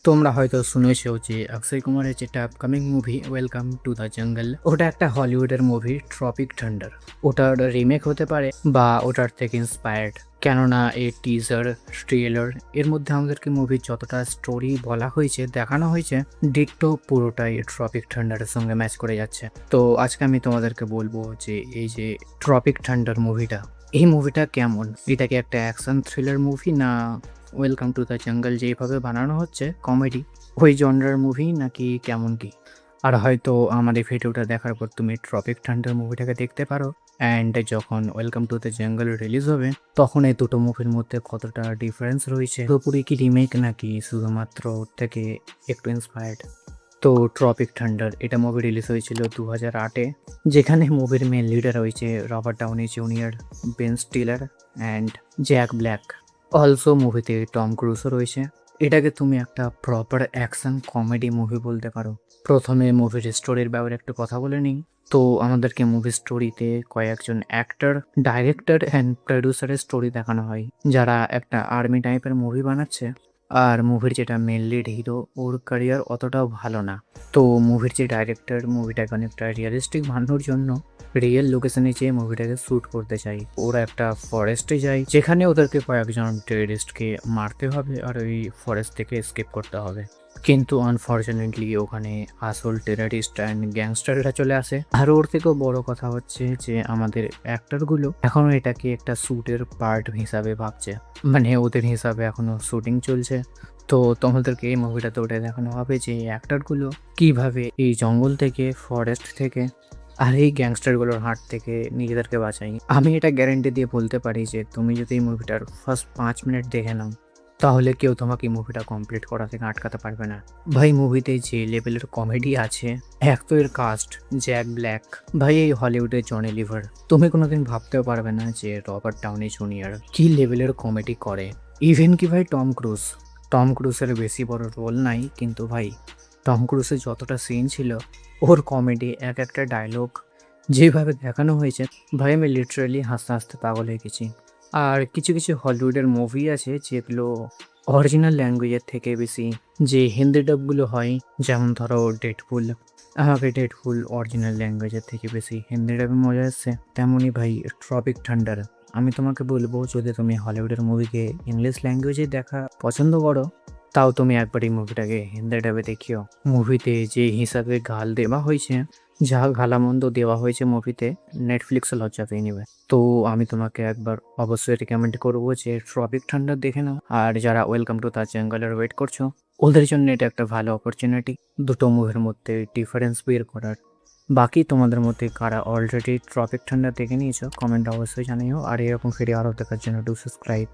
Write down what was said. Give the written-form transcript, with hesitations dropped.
তোমরা হয়তো শুনেছো যে অক্ষয় কুমারের যেটা upcoming movie welcome to the jungle, ওটা একটা হলিউডের মুভি ট্রপিক থান্ডার। ওটার রিমেক হতে পারে বা ওটার থেকে ইন্সপায়ার্ড। কেননা এই টিজার, ট্রেলার এর মধ্যে আমাদেরকে মুভির যতটা স্টোরি বলা হয়েছে, দেখানো হয়েছে, ডিট্টো পুরোটাই ট্রপিক থান্ডারের সঙ্গে ম্যাচ করে যাচ্ছে। তো আজকে আমি তোমাদেরকে বলবো যে এই যে ট্রপিক থান্ডার মুভিটা, এই মুভিটা কেমন। এটা কি একটা অ্যাকশন থ্রিলার মুভি, না ওয়েলকাম টু দ্য জঙ্গল যেভাবে বানানো হচ্ছে কমেডি ওই জনরার মুভি, নাকি কেমন কি। আর হয়তো আমার এই ভিডিওটা দেখার পর তুমি ট্রপিক থান্ডার মুভিটাকে দেখতে পারো, অ্যান্ড যখন welcome to the jungle release হবে তখন এই দুটো মুভির মধ্যে কতটা ডিফারেন্স রয়েছে, পুরোপুরি কি রিমেক নাকি শুধুমাত্র ওর থেকে একটু ইন্সপায়ার্ড। তো ট্রপিক থান্ডার এটা মুভি রিলিজ হয়েছিল 2008-এ, যেখানে মুভির মেন লিডার হয়েছে Robert Downey Junior, Ben Stiller and Jack Black. Also মুভিতে টম ক্রুজও রয়েছে। এটাকে তুমি একটা প্রপার অ্যাকশন কমেডি মুভি বলতে পারো। প্রথমে মুভির স্টোরির ব্যাপারে একটু কথা বলে নিই। তো আমাদেরকে মুভি স্টোরিতে কয়েকজন অ্যাক্টর, ডাইরেক্টর অ্যান্ড প্রডিউসারের স্টোরি দেখানো হয়, যারা একটা আর্মি টাইপের মুভি বানাচ্ছে। আর মুভির যেটা মেন লিড হিরো, ওর ক্যারিয়ার অতটাও ভালো না। তো মুভির যে ডাইরেক্টর মুভিটাকে অনেকটা রিয়েলিস্টিক বানানোর জন্য রিয়েল লোকেশনে যেয়ে মুভিটাকে শ্যুট করতে চাই। ওরা একটা ফরেস্টে যায়, যেখানে ওদেরকে কয়েকজন টেররিস্টকে মারতে হবে আর ওই ফরেস্ট থেকে এসকেপ করতে হবে। কিন্তু আনফর্চুনেটলি ওখানে আসল টেরারিস্ট অ্যান্ড গ্যাংস্টাররা চলে আসে। আর ওর থেকেও বড় কথা হচ্ছে যে আমাদের অ্যাক্টরগুলো এখনও এটাকে একটা শ্যুটের পার্ট হিসাবে ভাবছে, মানে ওদের হিসাবে এখনও শুটিং চলছে। তো তোমাদেরকে এই মুভিটাতে ওটাই দেখানো হবে যে অ্যাক্টরগুলো কিভাবে এই জঙ্গল থেকে, ফরেস্ট থেকে আর এই গ্যাংস্টারগুলোর হাত থেকে নিজেদেরকে বাঁচাই। আমি এটা গ্যারেন্টি দিয়ে বলতে পারি যে তুমি যদি এই মুভিটার ফার্স্ট 5 মিনিট দেখে নাও, তাহলে কেউ তোমাকে এই মুভিটা কমপ্লিট করা থেকে আটকাতে পারবে না। ভাই মুভিতে যে লেভেলের কমেডি আছে, এক তো এর কাস্ট, জ্যাক ব্ল্যাক, ভাই এই হলিউডের জনি লিভার, তুমি কোনোদিন ভাবতেও পারবে না যে রবার্ট ডাউনি জুনিয়র কি লেভেলের কমেডি করে। ইভেন কি ভাই টম ক্রুজের বেশি বড় রোল নাই, কিন্তু ভাই টম ক্রুজের যতটা সিন ছিল, ওর কমেডি, এক একটা ডায়লগ যেভাবে দেখানো হয়েছে, ভাই আমি লিটারালি হাসতে হাসতে পাগল হয়ে গেছি। আর কিছু কিছু হলিউডের মুভি আছে যেগুলো অরিজিনাল ল্যাঙ্গুয়েজের থেকে বেশি যে হিন্দি ডাবগুলো হয়, যেমন ধরো ডেডপুল। আমাকে ডেডপুল অরিজিনাল ল্যাঙ্গুয়েজের থেকে বেশি হিন্দি ডাবে মজা আসছে। তেমনই ভাই ট্রপিক থান্ডার, আমি তোমাকে বলবো যদি তুমি হলিউডের মুভিকে ইংলিশ ল্যাঙ্গুয়েজে দেখা পছন্দ করো, তাও তুমি একবার এই মুভিটাকে হিন্দি ডাবে দেখিও। মুভিতে যে হিসাবে গাল দেওয়া হয়েছে, যা গালামন্দ দেওয়া হয়েছে মুভিতে, নেটফ্লিক্সে লজ্জা পেয়ে নেবে। তো আমি তোমাকে একবার অবশ্যই রিকমেন্ড করবো যে ট্রপিক ঠান্ডার দেখে নাও। আর যারা ওয়েলকাম টু দ্য জঙ্গলের ওয়েট করছো, ওদের জন্য এটা একটা ভালো অপরচুনিটি দুটো মুভির মধ্যে ডিফারেন্স বের করার। বাকি তোমাদের মধ্যে কারা অলরেডি ট্রপিক ঠান্ডা দেখে নিয়েছো, কমেন্ট অবশ্যই জানিও। আর এরকম ভিডিও আরও দেখার জন্য ডু সাবস্ক্রাইব।